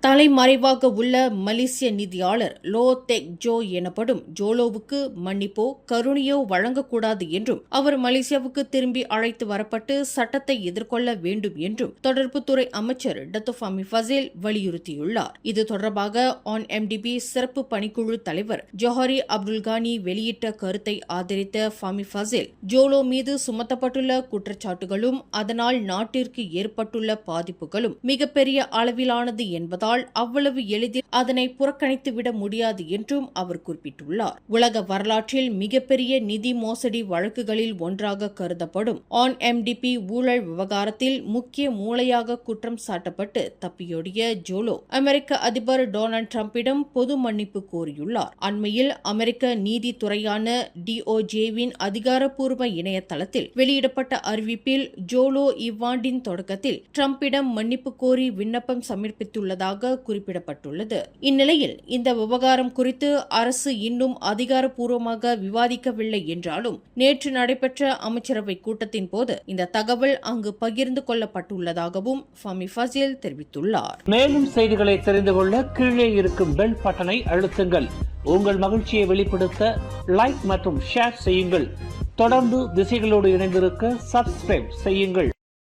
தலைமறைவாக உள்ள மலேசிய நிதியாளர் low Tegh Joe எனப்படும் ஜோலோவுக்கு மன்னிப்போ கருணையோ வழங்கக்கூடாது என்றும் அவர் மலேசியாவுக்கு திரும்பி அழைத்து வரப்பட்டு சட்டத்தை எதிர்கொள்ள வேண்டும் என்றும் தொடர்புத்துறை அமைச்சர் டத்தோ ஃபமி ஃபசேல் வலியுறுத்தியுள்ளார். இது தொடர்பாக ஆன் எம்டிபி சிறப்பு பணிக்குழு தலைவர் ஜொஹரி அப்துல்கானி வெளியிட்ட கருத்தை ஆதரித்த ஃபமி ஃபசேல், ஜோலோ மீது சுமத்தப்பட்டுள்ள குற்றச்சாட்டுகளும் அதனால் நாட்டிற்கு ஏற்பட்டுள்ள பாதிப்புகளும் மிகப்பெரிய அளவிலானது என்பதால் அவ்வளவு எளிதில் அதனை புறக்கணித்துவிட முடியாது என்றும் அவர் குறிப்பிட்டுள்ளார். உலக வரலாற்றில் மிகப்பெரிய நிதி மோசடி வழக்குகளில் ஒன்றாக கருதப்படும் ஆன் எம்டிபி ஊழல் விவகாரத்தில் முக்கிய மூளையாக குற்றம் சாட்டப்பட்டு தப்பியோடிய ஜோலோ அமெரிக்க அதிபர் டொனால்ட் டிரம்பிடம் பொது மன்னிப்பு கோரியுள்ளார். அண்மையில் அமெரிக்க நீதித்துறையான டிஓஜேவின் அதிகாரப்பூர்வ இணையதளத்தில் வெளியிடப்பட்ட அறிவிப்பில் ஜோலோ இவ்வாண்டின் தொடக்கத்தில் டிரம்பிடம் மன்னிப்பு கோரி விண்ணப்பம் சமர்ப்பித்துள்ளதாக குறிப்பிடப்பட்டுள்ளது. இந்நிலையில் இந்த விவகாரம் குறித்து அரசு இன்னும் அதிகாரப்பூர்வமாக விவாதிக்கவில்லை என்றாலும் நேற்று நடைபெற்ற அமைச்சரவை கூட்டத்தின் போது இந்த தகவல் அங்கு பகிர்ந்து கொள்ளப்பட்டுள்ளதாகவும் ஃபமி ஃபசேல் தெரிவித்துள்ளார். மேலும் செய்திகளை தெரிந்து கொள்ள கீழே இருக்கும் பெல் பட்டனை அழுத்துங்கள். உங்கள் மகிழ்ச்சியை வெளிப்படுத்த லைக் மற்றும் ஷேர் செய்யுங்கள். தொடர்ந்து திசைகளோடு இணைந்திருக்க சப்ஸ்கிரைப் செய்யுங்கள்.